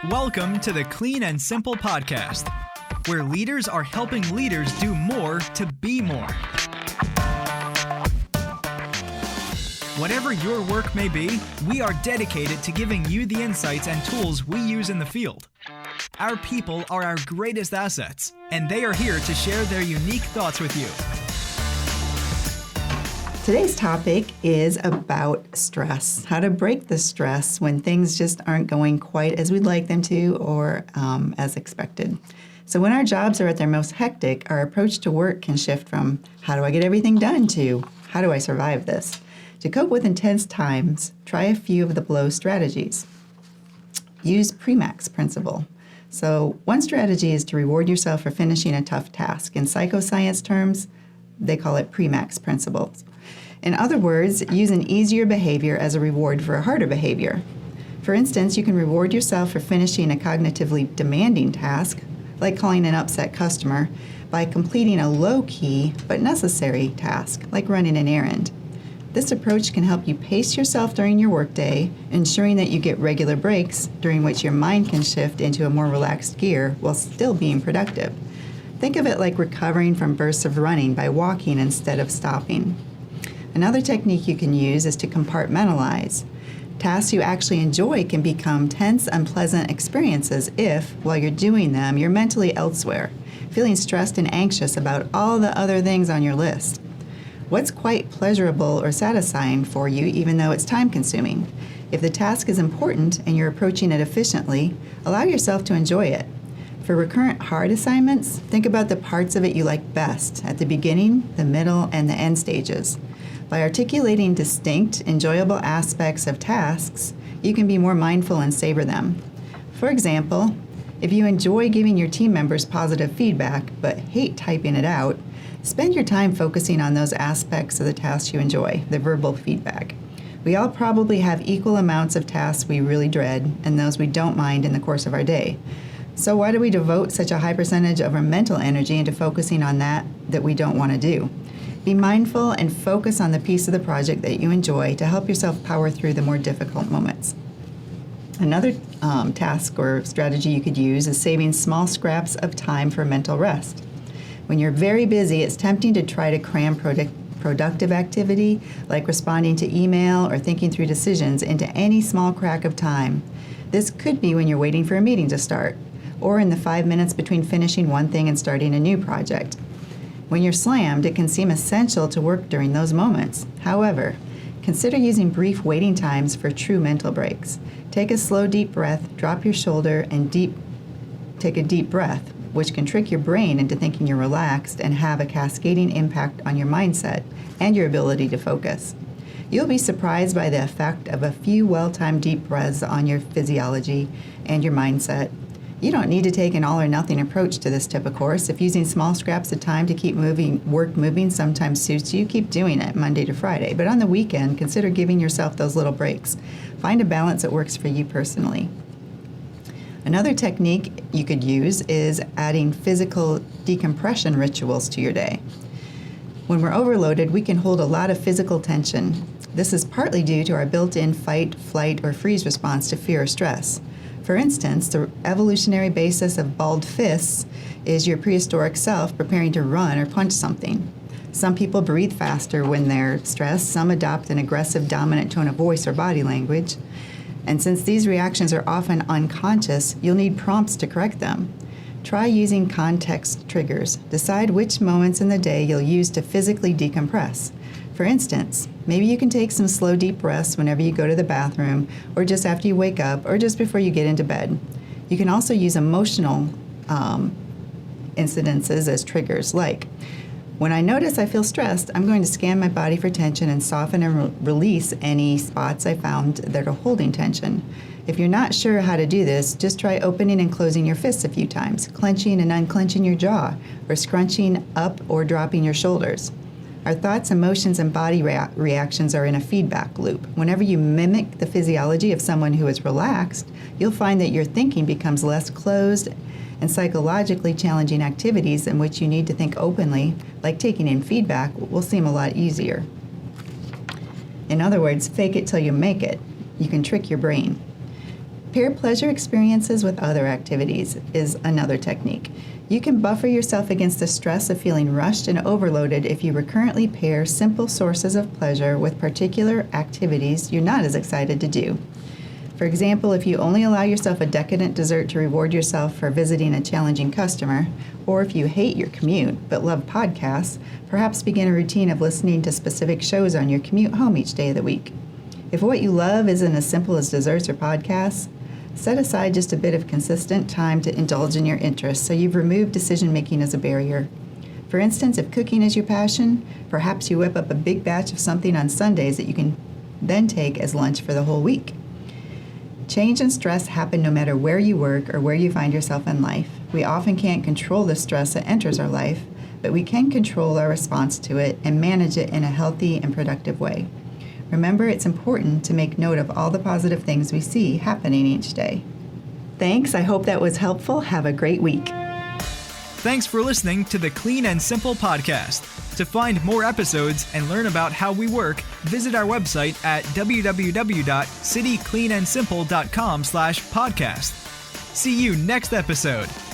Welcome to the Clean and Simple Podcast, where leaders are helping leaders do more to be more. Whatever your work may be, we are dedicated to giving you the insights and tools we use in the field. Our people are our greatest assets, and they are here to share their unique thoughts with you. Today's topic is about stress, how to break the stress when things just aren't going quite as we'd like them to or as expected. So when our jobs are at their most hectic, our approach to work can shift from how do I get everything done to how do I survive this? To cope with intense times, try a few of the below strategies. Use PreMax Principle. So one strategy is to reward yourself for finishing a tough task. In psychoscience terms, they call it PreMax Principle. In other words, use an easier behavior as a reward for a harder behavior. For instance, you can reward yourself for finishing a cognitively demanding task, like calling an upset customer, by completing a low-key but necessary task, like running an errand. This approach can help you pace yourself during your workday, ensuring that you get regular breaks during which your mind can shift into a more relaxed gear while still being productive. Think of it like recovering from bursts of running by walking instead of stopping. Another technique you can use is to compartmentalize. Tasks you actually enjoy can become tense, unpleasant experiences if, while you're doing them, you're mentally elsewhere, feeling stressed and anxious about all the other things on your list. What's quite pleasurable or satisfying for you, even though it's time-consuming? If the task is important and you're approaching it efficiently, allow yourself to enjoy it. For recurrent hard assignments, think about the parts of it you like best at the beginning, the middle, and the end stages. By articulating distinct, enjoyable aspects of tasks, you can be more mindful and savor them. For example, if you enjoy giving your team members positive feedback but hate typing it out, spend your time focusing on those aspects of the tasks you enjoy, the verbal feedback. We all probably have equal amounts of tasks we really dread and those we don't mind in the course of our day. So why do we devote such a high percentage of our mental energy into focusing on that we don't want to do? Be mindful and focus on the piece of the project that you enjoy to help yourself power through the more difficult moments. Another task or strategy you could use is saving small scraps of time for mental rest. When you're very busy, it's tempting to try to cram productive activity like responding to email or thinking through decisions into any small crack of time. This could be when you're waiting for a meeting to start, or in the 5 minutes between finishing one thing and starting a new project. When you're slammed, it can seem essential to work during those moments. However, consider using brief waiting times for true mental breaks. Take a slow, deep breath, drop your shoulder, and take a deep breath, which can trick your brain into thinking you're relaxed and have a cascading impact on your mindset and your ability to focus. You'll be surprised by the effect of a few well-timed deep breaths on your physiology and your mindset. You don't need to take an all-or-nothing approach to this tip, of course. If using small scraps of time to keep work moving sometimes suits you, keep doing it Monday to Friday. But on the weekend, consider giving yourself those little breaks. Find a balance that works for you personally. Another technique you could use is adding physical decompression rituals to your day. When we're overloaded, we can hold a lot of physical tension. This is partly due to our built-in fight, flight, or freeze response to fear or stress. For instance, the evolutionary basis of balled fists is your prehistoric self preparing to run or punch something. Some people breathe faster when they're stressed. Some adopt an aggressive, dominant tone of voice or body language. And since these reactions are often unconscious, you'll need prompts to correct them. Try using context triggers. Decide which moments in the day you'll use to physically decompress. For instance, maybe you can take some slow, deep breaths whenever you go to the bathroom, or just after you wake up, or just before you get into bed. You can also use emotional incidences as triggers, like, when I notice I feel stressed, I'm going to scan my body for tension and soften and release any spots I found that are holding tension. If you're not sure how to do this, just try opening and closing your fists a few times, clenching and unclenching your jaw, or scrunching up or dropping your shoulders. Our thoughts, emotions, and body reactions are in a feedback loop. Whenever you mimic the physiology of someone who is relaxed, you'll find that your thinking becomes less closed, and psychologically challenging activities in which you need to think openly, like taking in feedback, will seem a lot easier. In other words, fake it till you make it. You can trick your brain. Pair pleasure experiences with other activities is another technique. You can buffer yourself against the stress of feeling rushed and overloaded if you recurrently pair simple sources of pleasure with particular activities you're not as excited to do. For example, if you only allow yourself a decadent dessert to reward yourself for visiting a challenging customer, or if you hate your commute but love podcasts, perhaps begin a routine of listening to specific shows on your commute home each day of the week. If what you love isn't as simple as desserts or podcasts, set aside just a bit of consistent time to indulge in your interests so you've removed decision-making as a barrier. For instance, if cooking is your passion, perhaps you whip up a big batch of something on Sundays that you can then take as lunch for the whole week. Change and stress happen no matter where you work or where you find yourself in life. We often can't control the stress that enters our life, but we can control our response to it and manage it in a healthy and productive way. Remember, it's important to make note of all the positive things we see happening each day. Thanks. I hope that was helpful. Have a great week. Thanks for listening to the Clean and Simple podcast. To find more episodes and learn about how we work, visit our website at www.citycleanandsimple.com/podcast. See you next episode.